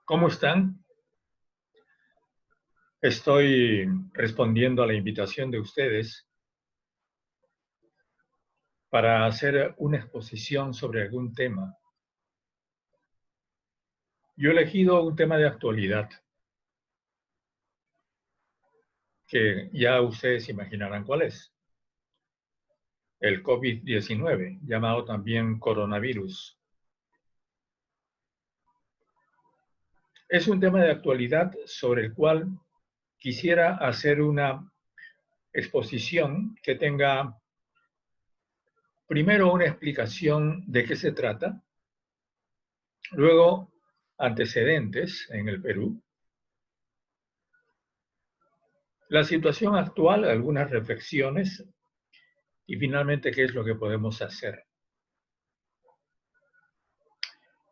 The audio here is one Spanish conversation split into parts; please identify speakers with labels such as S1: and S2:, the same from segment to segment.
S1: ¿Cómo están? Estoy respondiendo a la invitación de ustedes para hacer una exposición sobre algún tema. Yo he elegido un tema de actualidad que ya ustedes imaginarán cuál es. El COVID-19, llamado también coronavirus. Es un tema de actualidad sobre el cual quisiera hacer una exposición que tenga primero una explicación de qué se trata, luego antecedentes en el Perú, la situación actual, algunas reflexiones y finalmente qué es lo que podemos hacer.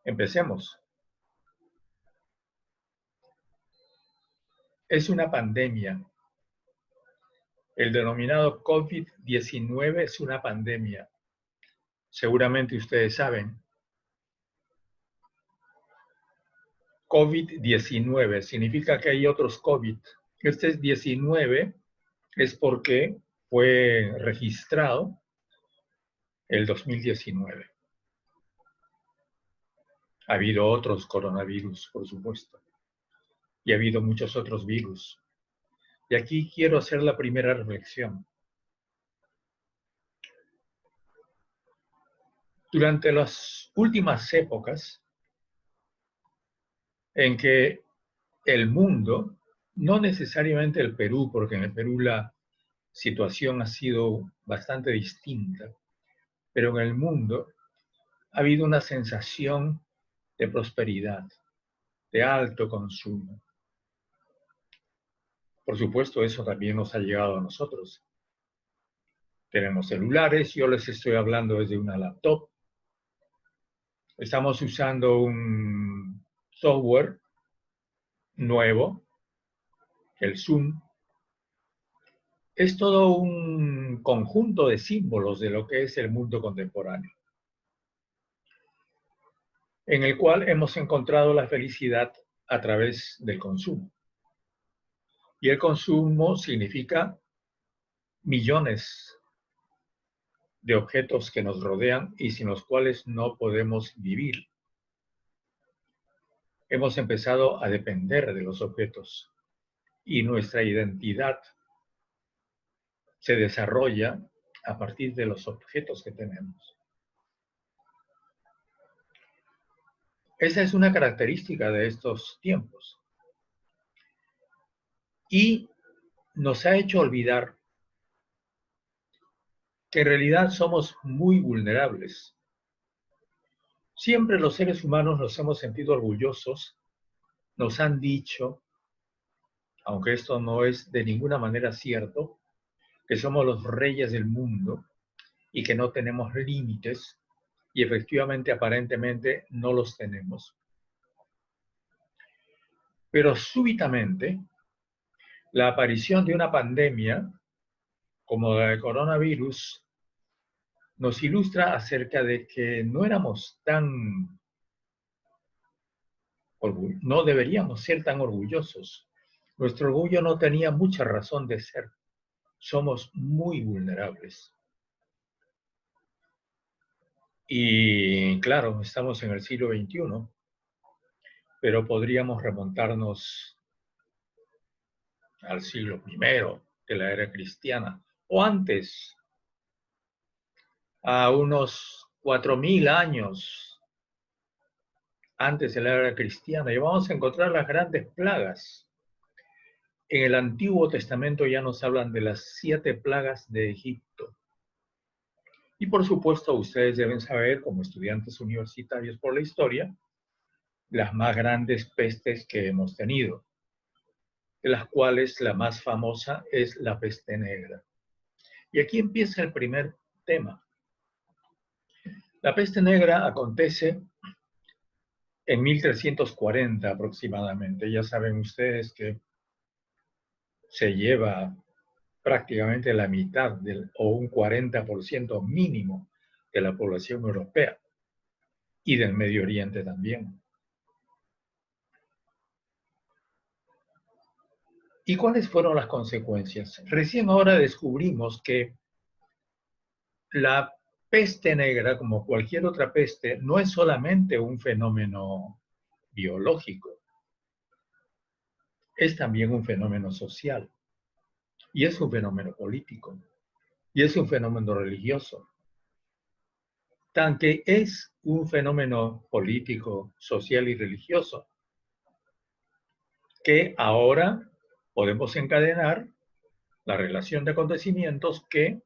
S1: Empecemos. Es una pandemia. El denominado COVID-19 es una pandemia. Seguramente ustedes saben. COVID-19 significa que hay otros COVID. Este es 19, es porque fue registrado el 2019. Ha habido otros coronavirus, por supuesto, y ha habido muchos otros virus. Y aquí quiero hacer la primera reflexión. Durante las últimas épocas en que el mundo, no necesariamente el Perú, porque en el Perú la situación ha sido bastante distinta, pero en el mundo ha habido una sensación de prosperidad, de alto consumo. Por supuesto, eso también nos ha llegado a nosotros. Tenemos celulares, yo les estoy hablando desde una laptop. Estamos usando un software nuevo, el Zoom. Es todo un conjunto de símbolos de lo que es el mundo contemporáneo, en el cual hemos encontrado la felicidad a través del consumo. Y el consumo significa millones de objetos que nos rodean y sin los cuales no podemos vivir. Hemos empezado a depender de los objetos y nuestra identidad se desarrolla a partir de los objetos que tenemos. Esa es una característica de estos tiempos. Y nos ha hecho olvidar que en realidad somos muy vulnerables. Siempre los seres humanos nos hemos sentido orgullosos, nos han dicho, aunque esto no es de ninguna manera cierto, que somos los reyes del mundo y que no tenemos límites, y efectivamente, aparentemente, no los tenemos. Pero súbitamente, la aparición de una pandemia como la del coronavirus nos ilustra acerca de que no éramos no deberíamos ser tan orgullosos. Nuestro orgullo no tenía mucha razón de ser. Somos muy vulnerables. Y claro, estamos en el siglo XXI, pero podríamos remontarnos al siglo I de la era cristiana, o antes, a unos 4000 años antes de la era cristiana, y vamos a encontrar las grandes plagas. En el Antiguo Testamento ya nos hablan de las 7 plagas de Egipto. Y por supuesto, ustedes deben saber, como estudiantes universitarios por la historia, las más grandes pestes que hemos tenido, de las cuales la más famosa es la peste negra. Y aquí empieza el primer tema. La peste negra acontece en 1340 aproximadamente. Ya saben ustedes que se lleva prácticamente la mitad o un 40% mínimo de la población europea y del Medio Oriente también. ¿Y cuáles fueron las consecuencias? Recién ahora descubrimos que la peste negra, como cualquier otra peste, no es solamente un fenómeno biológico, es también un fenómeno social, y es un fenómeno político, y es un fenómeno religioso. Tan que es un fenómeno político, social y religioso, que ahora podemos encadenar la relación de acontecimientos que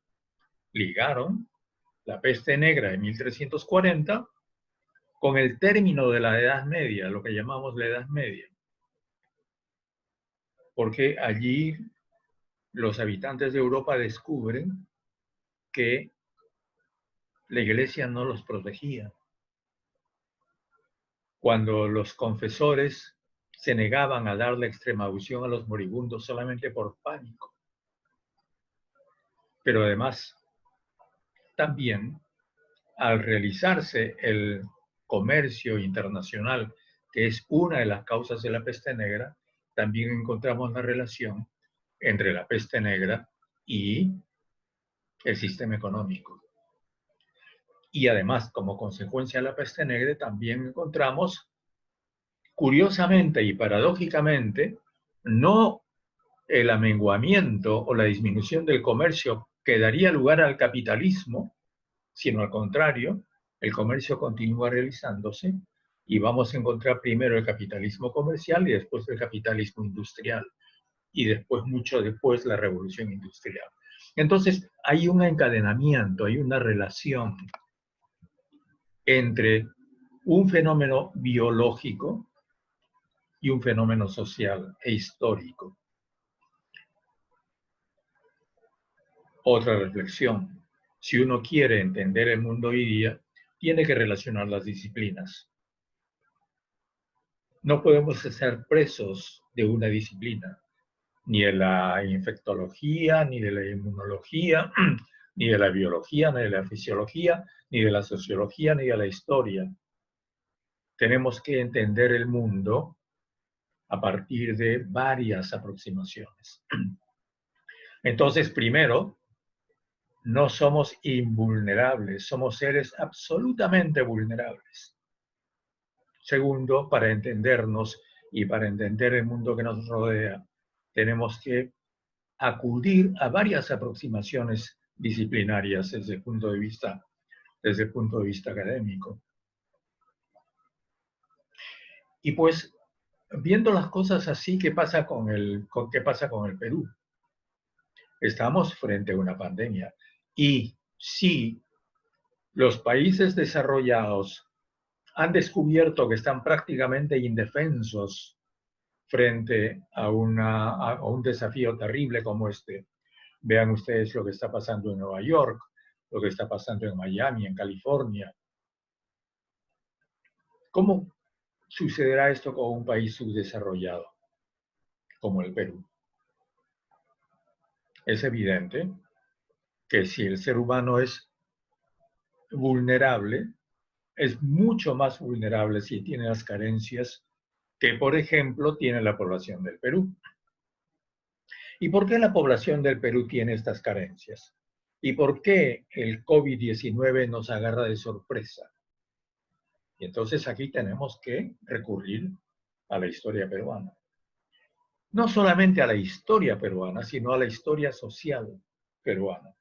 S1: ligaron la peste negra de 1340 con el término de la Edad Media, lo que llamamos la Edad Media, porque allí los habitantes de Europa descubren que la iglesia no los protegía. Cuando los confesores se negaban a dar la extrema unción a los moribundos solamente por pánico. Pero además, también al realizarse el comercio internacional, que es una de las causas de la peste negra, también encontramos la relación entre la peste negra y el sistema económico. Y además, como consecuencia de la peste negra, también encontramos, curiosamente y paradójicamente, no el amenguamiento o la disminución del comercio que daría lugar al capitalismo, sino al contrario, el comercio continúa realizándose y vamos a encontrar primero el capitalismo comercial y después el capitalismo industrial y después, mucho después, la revolución industrial. Entonces, hay un encadenamiento, hay una relación entre un fenómeno biológico y un fenómeno social e histórico. Otra reflexión. Si uno quiere entender el mundo hoy día, tiene que relacionar las disciplinas. No podemos ser presos de una disciplina, ni de la infectología, ni de la inmunología, ni de la biología, ni de la fisiología, ni de la sociología, ni de la historia. Tenemos que entender el mundo a partir de varias aproximaciones. Entonces, primero, no somos invulnerables, somos seres absolutamente vulnerables. Segundo, para entendernos y para entender el mundo que nos rodea, tenemos que acudir a varias aproximaciones disciplinarias desde el punto de vista académico. Y pues, viendo las cosas así, ¿qué pasa con el Perú? Estamos frente a una pandemia. Y si los países desarrollados han descubierto que están prácticamente indefensos frente a un desafío terrible como este, vean ustedes lo que está pasando en Nueva York, lo que está pasando en Miami, en California. ¿Cómo sucederá esto con un país subdesarrollado como el Perú? Es evidente que si el ser humano es vulnerable, es mucho más vulnerable si tiene las carencias que, por ejemplo, tiene la población del Perú. ¿Y por qué la población del Perú tiene estas carencias? ¿Y por qué el COVID-19 nos agarra de sorpresa? Y entonces aquí tenemos que recurrir a la historia peruana. No solamente a la historia peruana, sino a la historia social peruana.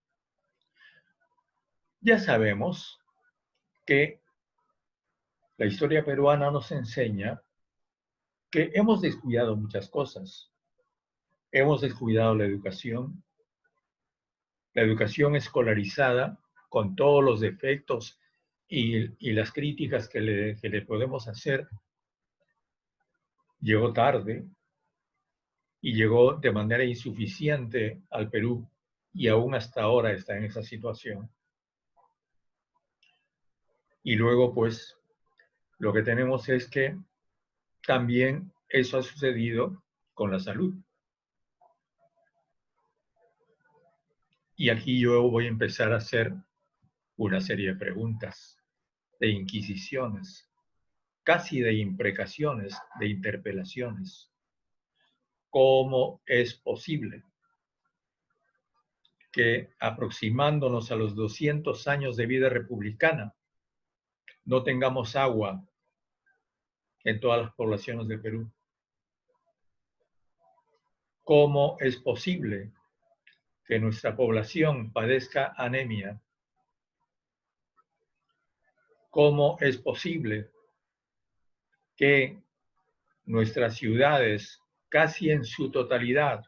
S1: Ya sabemos que la historia peruana nos enseña que hemos descuidado muchas cosas. Hemos descuidado la educación escolarizada, con todos los defectos y las críticas que le podemos hacer, llegó tarde y llegó de manera insuficiente al Perú y aún hasta ahora está en esa situación. Y luego, pues, lo que tenemos es que también eso ha sucedido con la salud. Y aquí yo voy a empezar a hacer una serie de preguntas, de inquisiciones, casi de imprecaciones, de interpelaciones. ¿Cómo es posible que aproximándonos a los 200 años de vida republicana no tengamos agua en todas las poblaciones del Perú? ¿Cómo es posible que nuestra población padezca anemia? ¿Cómo es posible que nuestras ciudades, casi en su totalidad,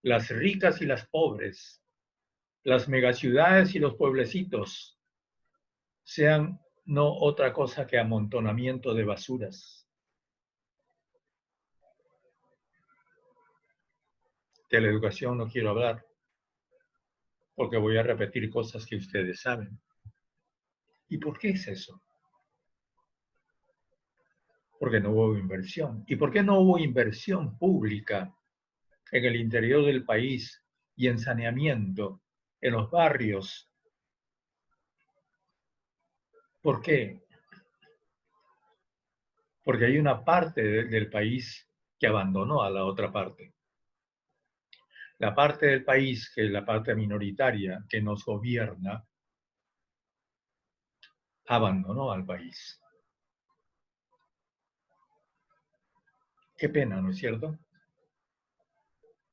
S1: las ricas y las pobres, las megaciudades y los pueblecitos, sean no otra cosa que amontonamiento de basuras? De la educación no quiero hablar, porque voy a repetir cosas que ustedes saben. ¿Y por qué es eso? Porque no hubo inversión. ¿Y por qué no hubo inversión pública en el interior del país y en saneamiento, en los barrios? ¿Por qué? Porque hay una parte del país que abandonó a la otra parte. La parte del país, que es la parte minoritaria que nos gobierna, abandonó al país. Qué pena, ¿no es cierto?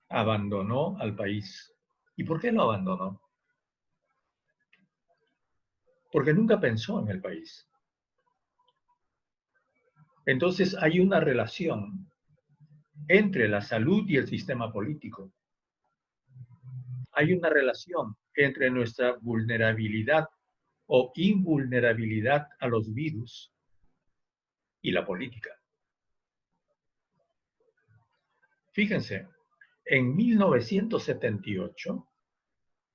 S1: Abandonó al país. ¿Y por qué lo abandonó? Porque nunca pensó en el país. Entonces hay una relación entre la salud y el sistema político. Hay una relación entre nuestra vulnerabilidad o invulnerabilidad a los virus y la política. Fíjense, en 1978,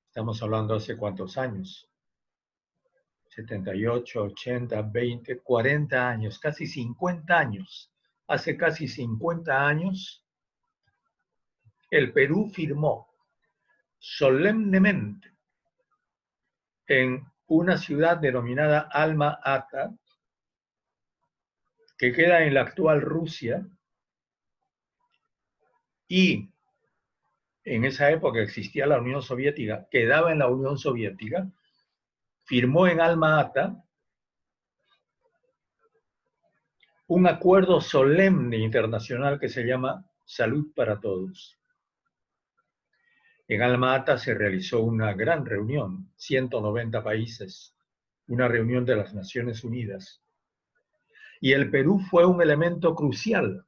S1: estamos hablando hace cuántos años, 78, 80, 20, 40 años, casi 50 años. Hace casi 50 años, el Perú firmó solemnemente en una ciudad denominada Alma-Ata, que queda en la actual Rusia, y en esa época existía la Unión Soviética, quedaba en la Unión Soviética, firmó en Alma-Ata un acuerdo solemne internacional que se llama Salud para Todos. En Alma-Ata se realizó una gran reunión, 190 países, una reunión de las Naciones Unidas. Y el Perú fue un elemento crucial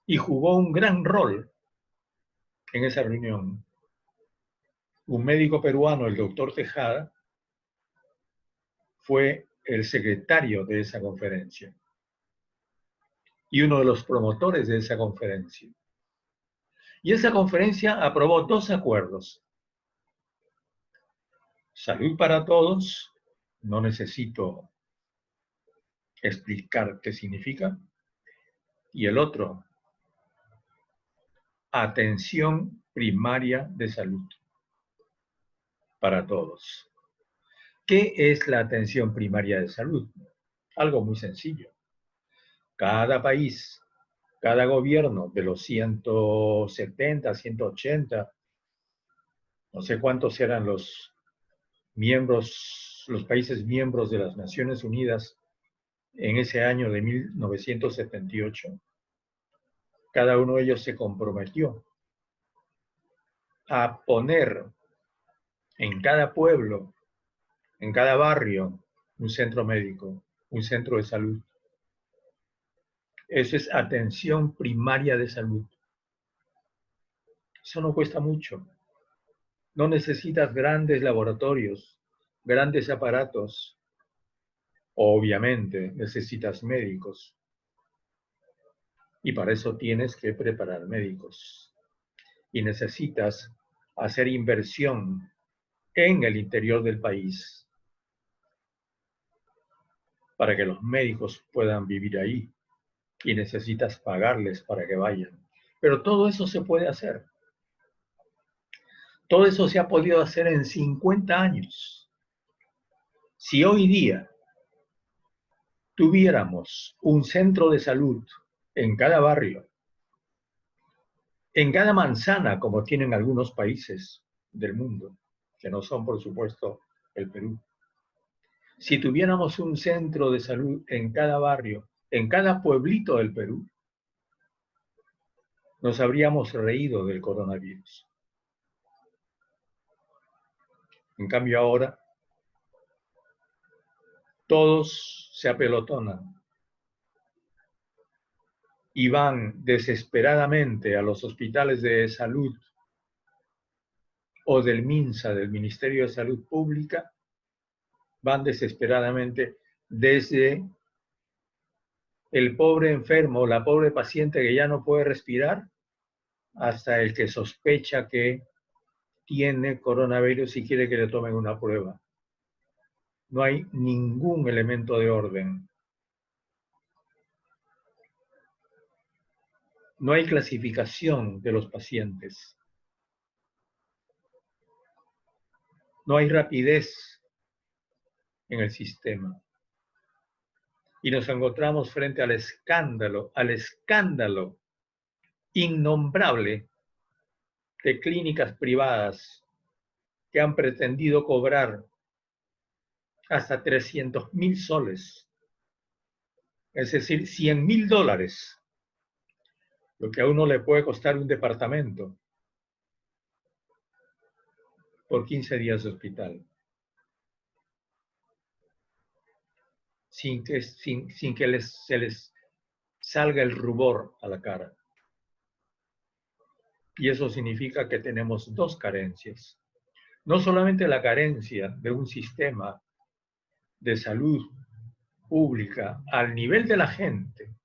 S1: y jugó un gran rol en esa reunión. Un médico peruano, el doctor Tejada, fue el secretario de esa conferencia y uno de los promotores de esa conferencia. Y esa conferencia aprobó dos acuerdos. Salud para todos, no necesito explicar qué significa. Y el otro, atención primaria de salud para todos. ¿Qué es la atención primaria de salud? Algo muy sencillo. Cada país, cada gobierno de los 170, 180, no sé cuántos eran los miembros, los países miembros de las Naciones Unidas en ese año de 1978, cada uno de ellos se comprometió a poner en cada pueblo, en cada barrio, un centro médico, un centro de salud. Eso es atención primaria de salud. Eso no cuesta mucho. No necesitas grandes laboratorios, grandes aparatos. Obviamente necesitas médicos. Y para eso tienes que preparar médicos. Y necesitas hacer inversión en el interior del país para que los médicos puedan vivir ahí. Y necesitas pagarles para que vayan. Pero todo eso se puede hacer. Todo eso se ha podido hacer en 50 años. Si hoy día tuviéramos un centro de salud en cada barrio, en cada manzana, como tienen algunos países del mundo, que no son, por supuesto, el Perú. Si tuviéramos un centro de salud en cada barrio, en cada pueblito del Perú, nos habríamos reído del coronavirus. En cambio ahora, todos se apelotonan y van desesperadamente a los hospitales de salud o del MINSA, del Ministerio de Salud Pública, van desesperadamente desde el pobre enfermo, la pobre paciente que ya no puede respirar, hasta el que sospecha que tiene coronavirus y quiere que le tomen una prueba. No hay ningún elemento de orden. No hay clasificación de los pacientes. No hay rapidez en el sistema. Y nos encontramos frente al escándalo innombrable de clínicas privadas que han pretendido cobrar hasta 300.000 soles, es decir, $100.000, lo que a uno le puede costar un departamento por 15 días de hospital, sin que se les salga el rubor a la cara. Y eso significa que tenemos dos carencias. No solamente la carencia de un sistema de salud pública al nivel de la gente,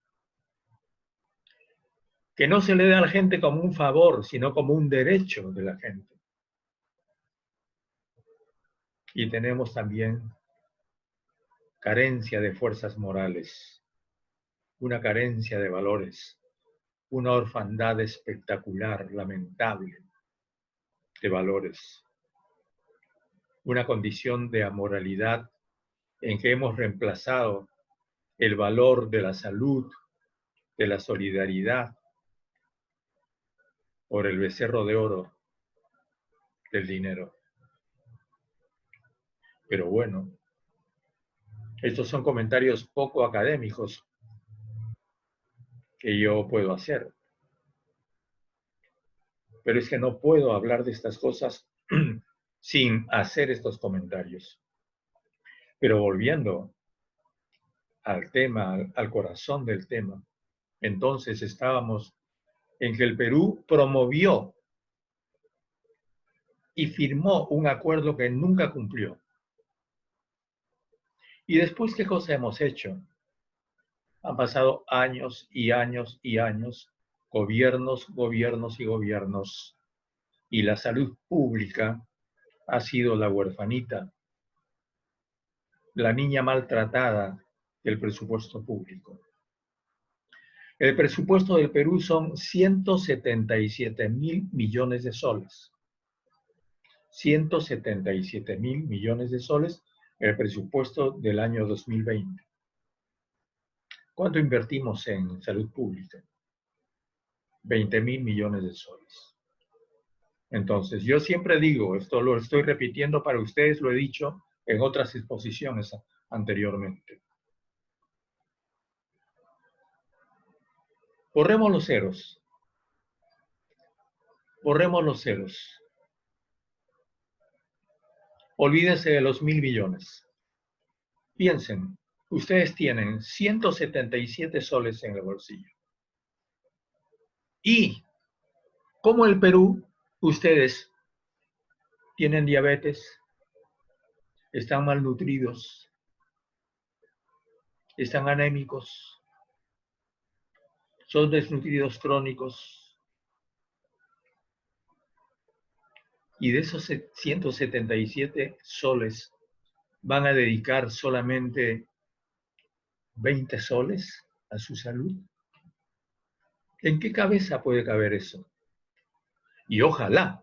S1: que no se le da a la gente como un favor, sino como un derecho de la gente. Y tenemos también carencia de fuerzas morales, una carencia de valores, una orfandad espectacular, lamentable, de valores, una condición de amoralidad en que hemos reemplazado el valor de la salud, de la solidaridad, por el becerro de oro del dinero. Pero bueno, estos son comentarios poco académicos que yo puedo hacer. Pero es que no puedo hablar de estas cosas sin hacer estos comentarios. Pero volviendo al tema, al corazón del tema, entonces estábamos en que el Perú promovió y firmó un acuerdo que nunca cumplió. Y después, ¿qué cosa hemos hecho? Han pasado años y años y años, gobiernos, gobiernos y gobiernos, y la salud pública ha sido la huerfanita, la niña maltratada del presupuesto público. El presupuesto del Perú son 177.000 millones de soles. 177.000 millones de soles el presupuesto del año 2020. ¿Cuánto invertimos en salud pública? 20.000 millones de soles. Entonces, yo siempre digo, esto lo estoy repitiendo para ustedes, lo he dicho en otras exposiciones anteriormente. Borremos los ceros. Borremos los ceros. Olvídense de los 1.000 millones. Piensen, ustedes tienen 177 soles en el bolsillo. Y, como el Perú, ustedes tienen diabetes, están malnutridos, están anémicos, son desnutridos crónicos. Y de esos 177 soles van a dedicar solamente 20 soles a su salud. ¿En qué cabeza puede caber eso? Y ojalá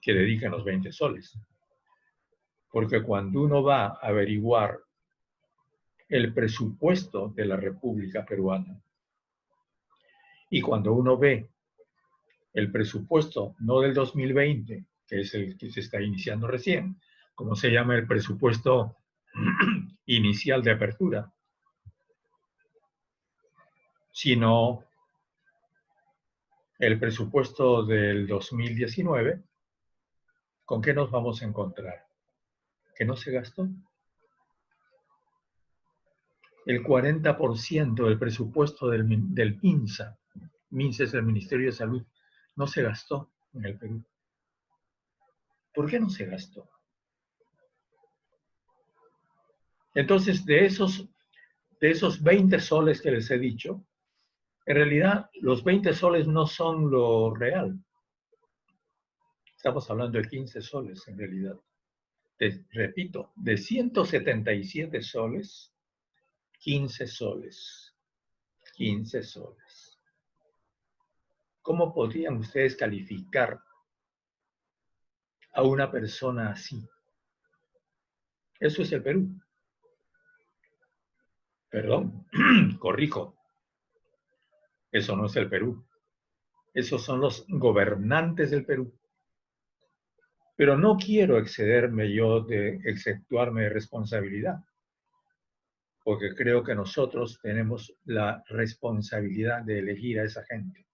S1: que dediquen los 20 soles. Porque cuando uno va a averiguar el presupuesto de la República Peruana y cuando uno ve el presupuesto, no del 2020, que es el que se está iniciando recién, como se llama el presupuesto inicial de apertura, sino el presupuesto del 2019, ¿con qué nos vamos a encontrar? ¿Que no se gastó? El 40% del presupuesto del MINSA, MINSA es el Ministerio de Salud, no se gastó en el Perú. ¿Por qué no se gastó? Entonces, de esos 20 soles que les he dicho, en realidad los 20 soles no son lo real. Estamos hablando de 15 soles en realidad. Repito, de 177 soles, 15 soles. 15 soles. ¿Cómo podrían ustedes calificar a una persona así? Eso es el Perú. Perdón, corrijo. Eso no es el Perú. Esos son los gobernantes del Perú. Pero no quiero excederme yo de exceptuarme de responsabilidad, porque creo que nosotros tenemos la responsabilidad de elegir a esa gente.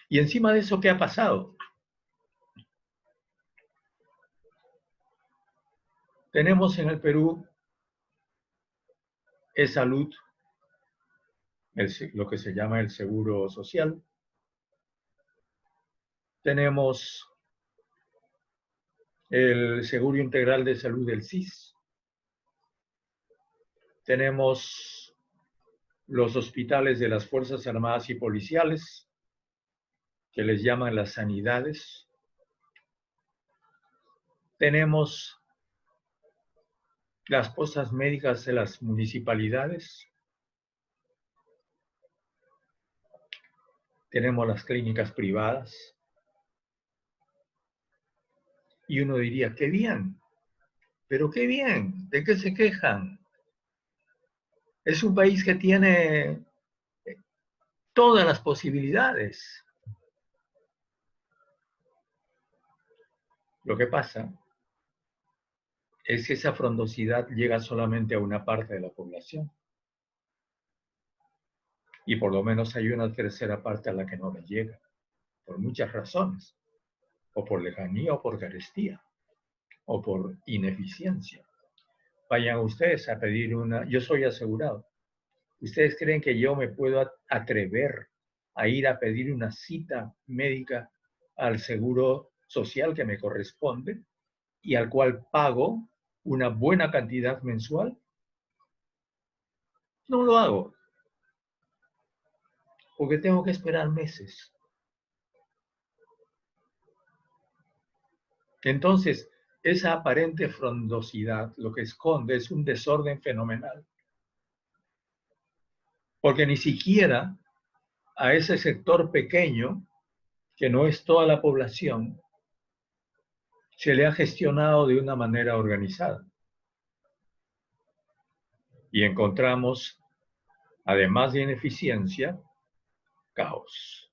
S1: Y encima de eso, ¿qué ha pasado? Tenemos en el Perú salud, lo que se llama el seguro social. Tenemos el seguro integral de salud del SIS. Tenemos los hospitales de las Fuerzas Armadas y Policiales, que les llaman las sanidades. Tenemos las cosas médicas de las municipalidades. Tenemos las clínicas privadas. Y uno diría, qué bien, pero qué bien, ¿de qué se quejan? Es un país que tiene todas las posibilidades. Lo que pasa es que esa frondosidad llega solamente a una parte de la población. Y por lo menos hay una tercera parte a la que no le llega, por muchas razones, o por lejanía, o por carestía, o por ineficiencia. Vayan ustedes a pedir una, yo soy asegurado. ¿Ustedes creen que yo me puedo atrever a ir a pedir una cita médica al seguro social que me corresponde y al cual pago una buena cantidad mensual? No lo hago, porque tengo que esperar meses. Entonces, esa aparente frondosidad lo que esconde es un desorden fenomenal. Porque ni siquiera a ese sector pequeño, que no es toda la población, se le ha gestionado de una manera organizada. Y encontramos, además de ineficiencia, caos.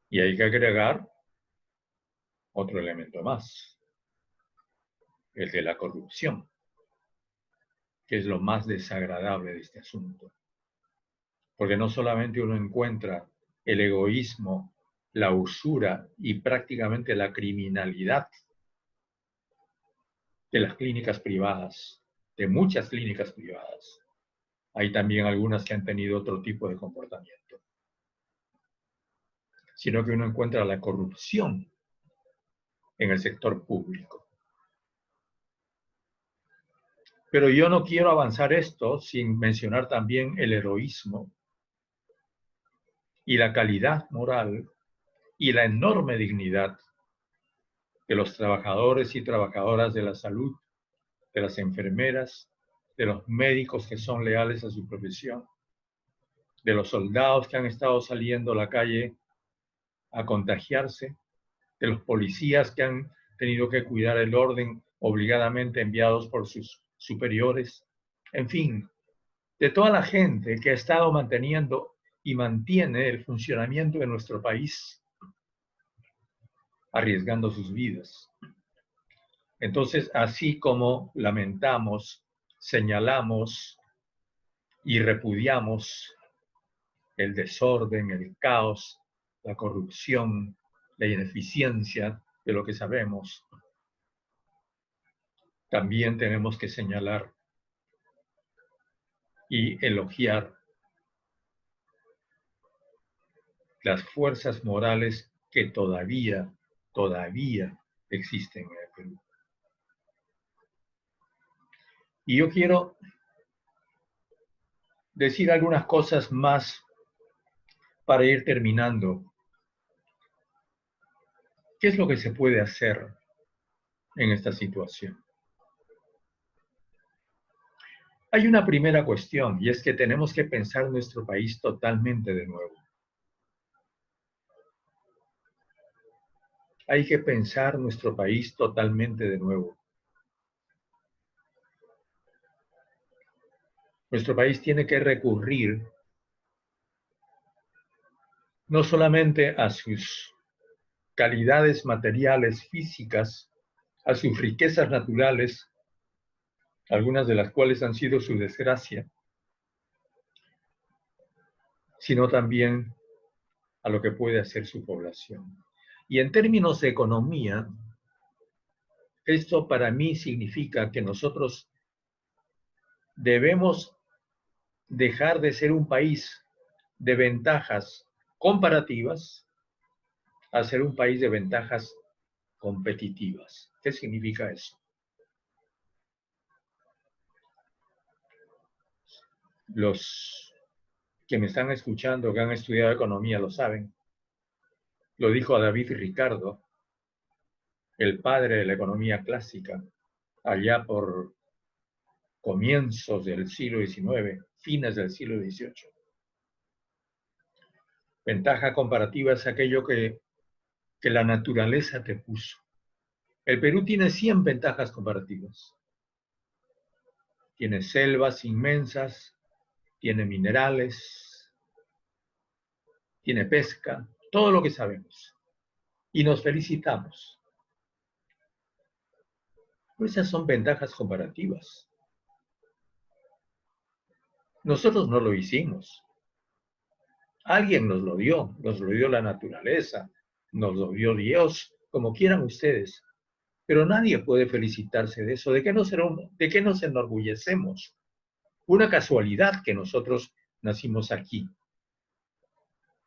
S1: Y hay que agregar otro elemento más, el de la corrupción, que es lo más desagradable de este asunto. Porque no solamente uno encuentra el egoísmo, la usura y prácticamente la criminalidad de las clínicas privadas, de muchas clínicas privadas. Hay también algunas que han tenido otro tipo de comportamiento. Sino que uno encuentra la corrupción en el sector público. Pero yo no quiero avanzar esto sin mencionar también el heroísmo y la calidad moral y la enorme dignidad de los trabajadores y trabajadoras de la salud, de las enfermeras, de los médicos que son leales a su profesión, de los soldados que han estado saliendo a la calle a contagiarse, de los policías que han tenido que cuidar el orden obligadamente enviados por sus superiores. En fin, de toda la gente que ha estado manteniendo y mantiene el funcionamiento de nuestro país, arriesgando sus vidas. Entonces, así como lamentamos, señalamos y repudiamos el desorden, el caos, la corrupción, la ineficiencia de lo que sabemos, también tenemos que señalar y elogiar las fuerzas morales que todavía existen en el Perú. Y yo quiero decir algunas cosas más para ir terminando. ¿Qué es lo que se puede hacer en esta situación? Hay una primera cuestión, y es que tenemos que pensar nuestro país totalmente de nuevo. Hay que pensar nuestro país totalmente de nuevo. Nuestro país tiene que recurrir no solamente a sus calidades materiales, físicas, a sus riquezas naturales, algunas de las cuales han sido su desgracia, sino también a lo que puede hacer su población. Y en términos de economía, esto para mí significa que nosotros debemos dejar de ser un país de ventajas comparativas a ser un país de ventajas competitivas. ¿Qué significa eso? Los que me están escuchando, que han estudiado economía, lo saben. Lo dijo David Ricardo, el padre de la economía clásica, allá por comienzos del siglo XIX, fines del siglo XVIII. Ventaja comparativa es aquello que la naturaleza te puso. El Perú tiene 100 ventajas comparativas. Tiene selvas inmensas, tiene minerales, tiene pesca, todo lo que sabemos. Y nos felicitamos. Pues esas son ventajas comparativas. Nosotros no lo hicimos. Alguien nos lo dio la naturaleza, nos lo dio Dios, como quieran ustedes. Pero nadie puede felicitarse de eso. ¿De qué nos enorgullecemos? Una casualidad que nosotros nacimos aquí.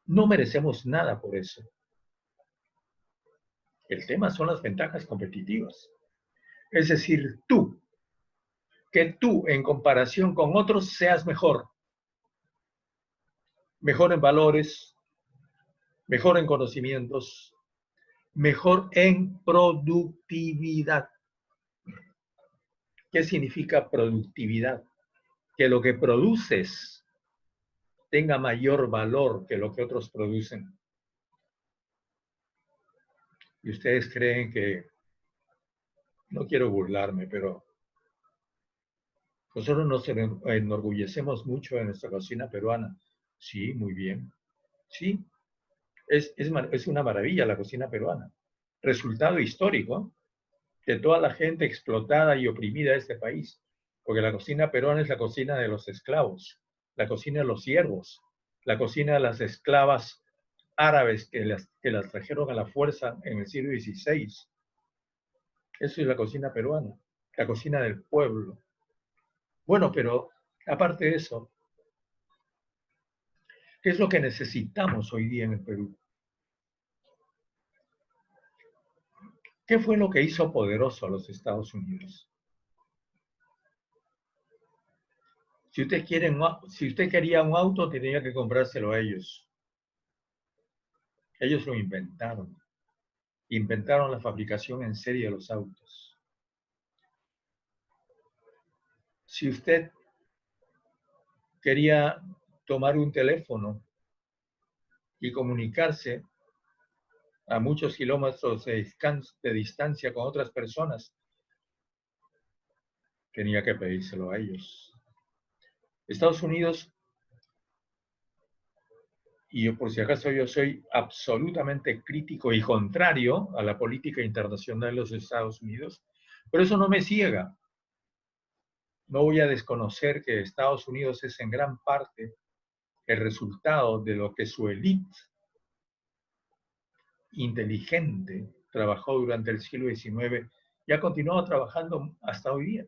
S1: No merecemos nada por eso. El tema son las ventajas competitivas. Es decir, que tú en comparación con otros seas mejor. Mejor en valores, mejor en conocimientos, mejor en productividad. ¿Qué significa productividad? Que lo que produces tenga mayor valor que lo que otros producen. Y ustedes creen que, no quiero burlarme, pero nosotros nos enorgullecemos mucho de nuestra cocina peruana. Sí, muy bien. Sí, es una maravilla la cocina peruana. Resultado histórico de toda la gente explotada y oprimida de este país. Porque la cocina peruana es la cocina de los esclavos, la cocina de los siervos, la cocina de las esclavas árabes que las trajeron a la fuerza en el siglo XVI. Eso es la cocina peruana, la cocina del pueblo. Bueno, pero aparte de eso, ¿qué es lo que necesitamos hoy día en el Perú? ¿Qué fue lo que hizo poderoso a los Estados Unidos? Si usted quería un auto, tenía que comprárselo a ellos. Ellos lo inventaron. Inventaron la fabricación en serie de los autos. Si usted quería tomar un teléfono y comunicarse a muchos kilómetros de distancia con otras personas, tenía que pedírselo a ellos. Estados Unidos, y yo, por si acaso yo soy absolutamente crítico y contrario a la política internacional de los Estados Unidos, pero eso no me ciega. No voy a desconocer que Estados Unidos es en gran parte el resultado de lo que su élite inteligente trabajó durante el siglo XIX y ha continuado trabajando hasta hoy día.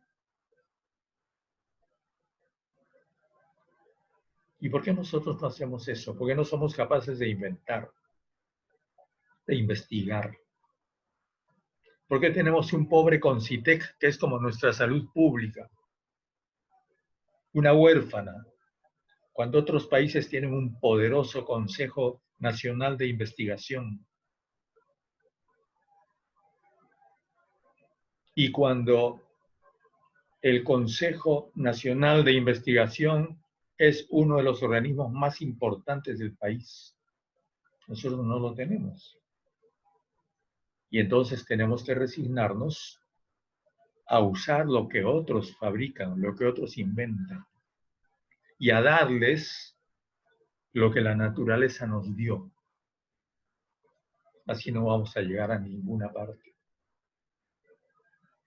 S1: ¿Y por qué nosotros no hacemos eso? ¿Por qué no somos capaces de inventar, de investigar? ¿Por qué tenemos un pobre CONCITEC que es como nuestra salud pública? Una huérfana, cuando otros países tienen un poderoso Consejo Nacional de Investigación. Y cuando el Consejo Nacional de Investigación es uno de los organismos más importantes del país. Nosotros no lo tenemos. Y entonces tenemos que resignarnos a usar lo que otros fabrican, lo que otros inventan, y a darles lo que la naturaleza nos dio. Así no vamos a llegar a ninguna parte.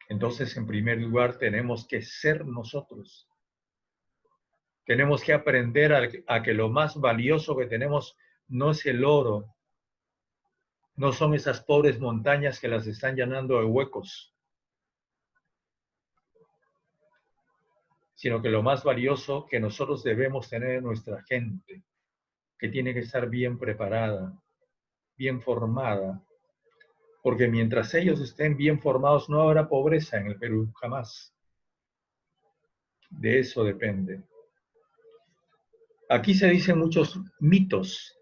S1: Entonces, en primer lugar, tenemos que ser nosotros. Tenemos que aprender a que lo más valioso que tenemos no es el oro, no son esas pobres montañas que las están llenando de huecos, sino que lo más valioso que nosotros debemos tener es nuestra gente, que tiene que estar bien preparada, bien formada, porque mientras ellos estén bien formados no habrá pobreza en el Perú, jamás. De eso depende. Aquí se dicen muchos mitos.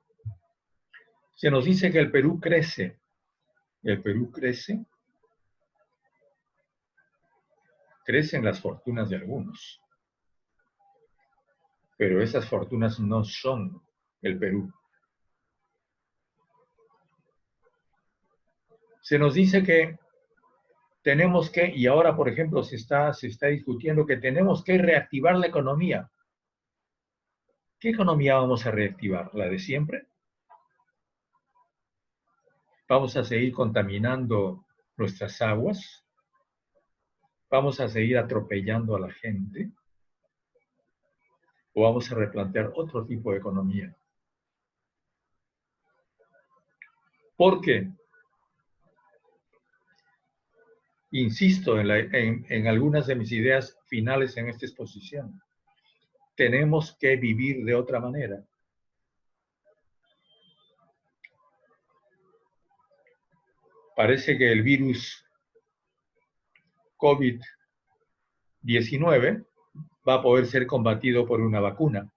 S1: Se nos dice que el Perú crece. El Perú crece. Crecen las fortunas de algunos. Pero esas fortunas no son el Perú. Se nos dice que tenemos que, y ahora por ejemplo se está discutiendo que tenemos que reactivar la economía. ¿Qué economía vamos a reactivar? ¿La de siempre? ¿Vamos a seguir contaminando nuestras aguas? ¿Vamos a seguir atropellando a la gente? ¿O vamos a replantear otro tipo de economía? ¿Por qué? Insisto en algunas de mis ideas finales en esta exposición. Tenemos que vivir de otra manera. Parece que el virus COVID-19 va a poder ser combatido por una vacuna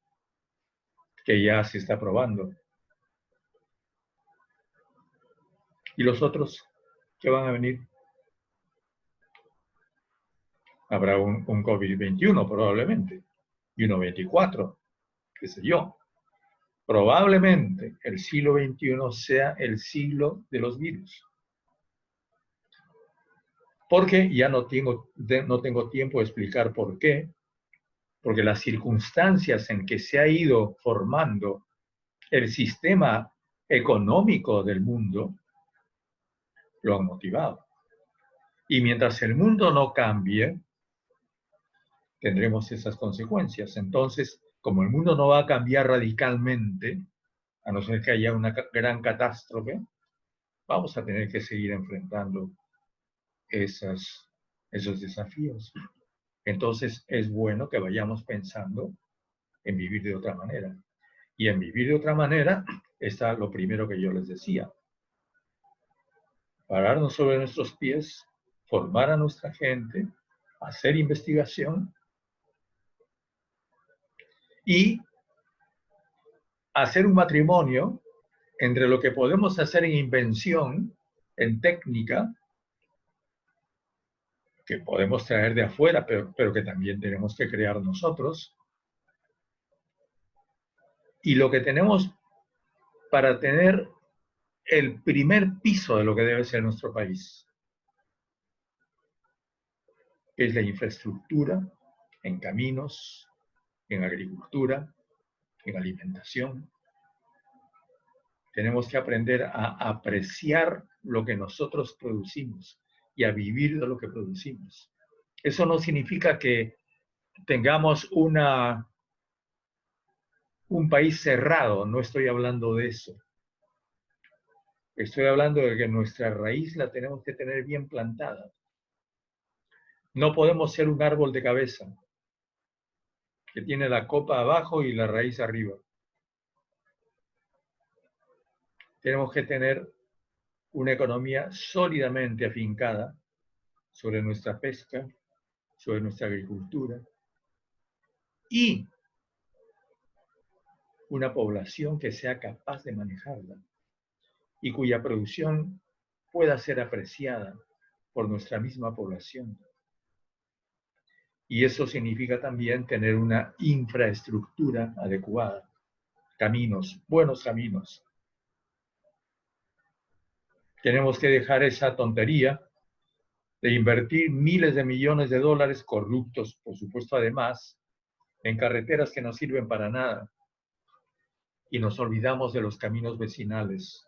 S1: que ya se está probando. ¿Y los otros que van a venir? Habrá un COVID-21 probablemente, y uno 24, qué sé yo. Probablemente el siglo XXI sea el siglo de los virus. Porque ya no tengo tiempo de explicar por qué, porque las circunstancias en que se ha ido formando el sistema económico del mundo lo han motivado. Y mientras el mundo no cambie, tendremos esas consecuencias. Entonces, como el mundo no va a cambiar radicalmente, a no ser que haya una gran catástrofe, vamos a tener que seguir enfrentando esos desafíos. Entonces, es bueno que vayamos pensando en vivir de otra manera. Y en vivir de otra manera está lo primero que yo les decía. Pararnos sobre nuestros pies, formar a nuestra gente, hacer investigación y hacer un matrimonio entre lo que podemos hacer en invención, en técnica, que podemos traer de afuera, pero que también tenemos que crear nosotros, y lo que tenemos para tener el primer piso de lo que debe ser nuestro país, que es la infraestructura en caminos, en agricultura, en alimentación. Tenemos que aprender a apreciar lo que nosotros producimos y a vivir de lo que producimos. Eso no significa que tengamos un país cerrado, no estoy hablando de eso. Estoy hablando de que nuestra raíz la tenemos que tener bien plantada. No podemos ser un árbol de cabeza que tiene la copa abajo y la raíz arriba. Tenemos que tener una economía sólidamente afincada sobre nuestra pesca, sobre nuestra agricultura y una población que sea capaz de manejarla y cuya producción pueda ser apreciada por nuestra misma población. Y eso significa también tener una infraestructura adecuada, caminos, buenos caminos. Tenemos que dejar esa tontería de invertir miles de millones de dólares, corruptos, por supuesto, además, en carreteras que no sirven para nada. Y nos olvidamos de los caminos vecinales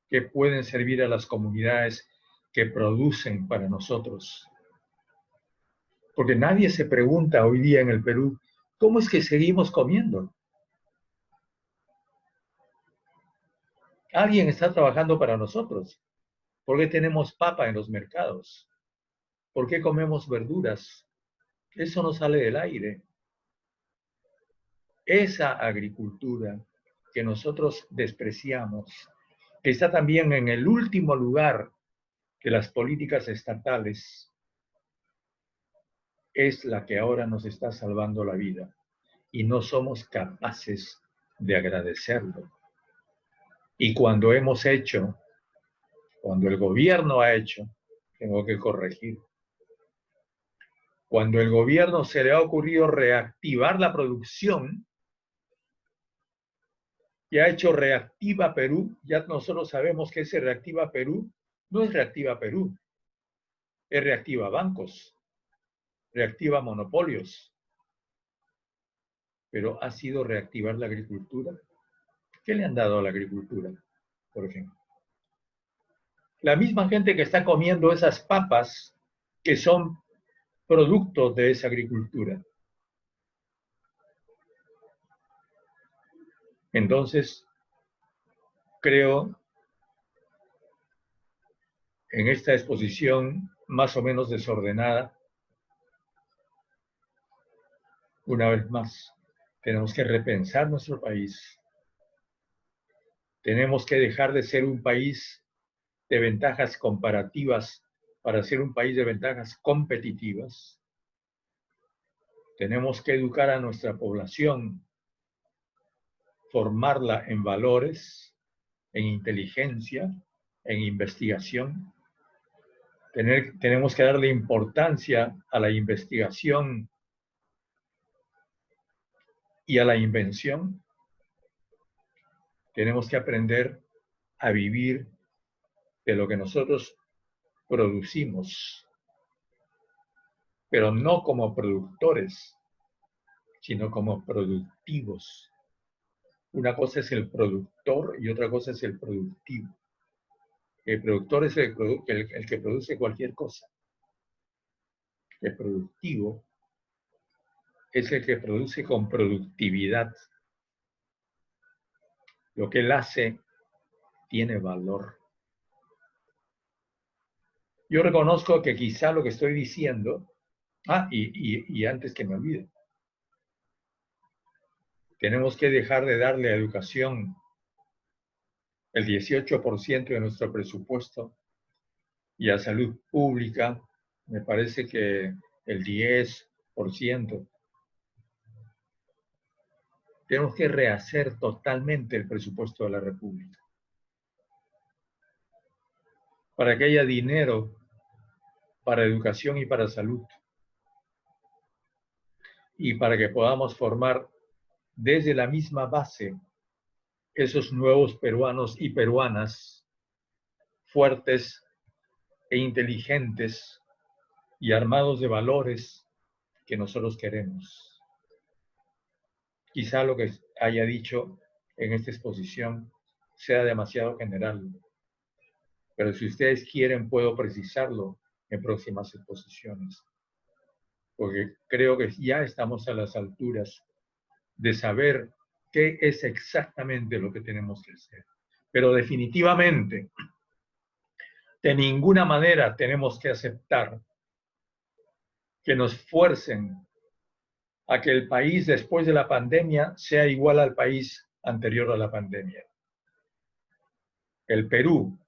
S1: que pueden servir a las comunidades que producen para nosotros. Porque nadie se pregunta hoy día en el Perú, ¿cómo es que seguimos comiendo? Alguien está trabajando para nosotros. ¿Por qué tenemos papa en los mercados? ¿Por qué comemos verduras? Eso no sale del aire. Esa agricultura que nosotros despreciamos, que está también en el último lugar de las políticas estatales, es la que ahora nos está salvando la vida y no somos capaces de agradecerlo. Y cuando hemos hecho, cuando el gobierno ha hecho, tengo que corregir. Cuando el gobierno se le ha ocurrido reactivar la producción y ha hecho Reactiva Perú, ya nosotros sabemos que ese Reactiva Perú no es Reactiva Perú, es Reactiva Bancos, Reactiva Monopolios, pero ha sido reactivar la agricultura. ¿Qué le han dado a la agricultura, por ejemplo? La misma gente que está comiendo esas papas que son productos de esa agricultura. Entonces, creo en esta exposición más o menos desordenada, una vez más, tenemos que repensar nuestro país. Tenemos que dejar de ser un país de ventajas comparativas para ser un país de ventajas competitivas. Tenemos que educar a nuestra población, formarla en valores, en inteligencia, en investigación. Tenemos que darle importancia a la investigación y a la invención. Tenemos que aprender a vivir de lo que nosotros producimos, pero no como productores, sino como productivos. Una cosa es el productor y otra cosa es el productivo. El productor es el que produce cualquier cosa. El productivo es el que produce con productividad. Lo que él hace tiene valor. Yo reconozco que quizá lo que estoy diciendo, y antes que me olvide, tenemos que dejar de darle a educación el 18% de nuestro presupuesto y a salud pública, me parece que el 10%. Tenemos que rehacer totalmente el presupuesto de la República para que haya dinero para educación y para salud y para que podamos formar desde la misma base esos nuevos peruanos y peruanas fuertes e inteligentes y armados de valores que nosotros queremos. Quizá lo que haya dicho en esta exposición sea demasiado general, pero si ustedes quieren puedo precisarlo en próximas exposiciones, porque creo que ya estamos a las alturas de saber qué es exactamente lo que tenemos que hacer. Pero definitivamente, de ninguna manera tenemos que aceptar que nos fuercen a que el país después de la pandemia sea igual al país anterior a la pandemia. El Perú,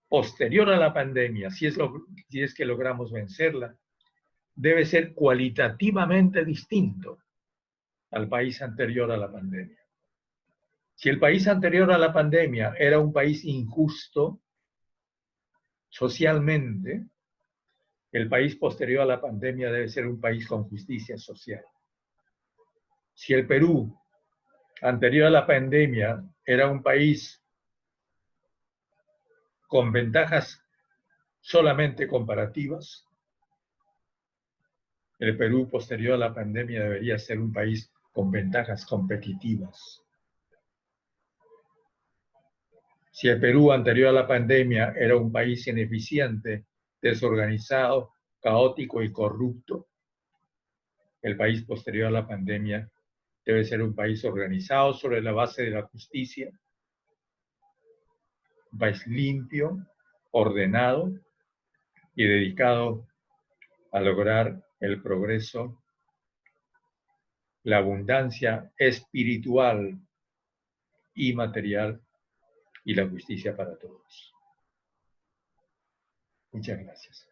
S1: posterior a la pandemia, si es que logramos vencerla, debe ser cualitativamente distinto al país anterior a la pandemia. Si el país anterior a la pandemia era un país injusto socialmente, el país posterior a la pandemia debe ser un país con justicia social. Si el Perú anterior a la pandemia era un país con ventajas solamente comparativas, el Perú posterior a la pandemia debería ser un país con ventajas competitivas. Si el Perú anterior a la pandemia era un país ineficiente, desorganizado, caótico y corrupto, el país posterior a la pandemia debe ser un país organizado sobre la base de la justicia, un país limpio, ordenado y dedicado a lograr el progreso, la abundancia espiritual y material y la justicia para todos. Muchas gracias.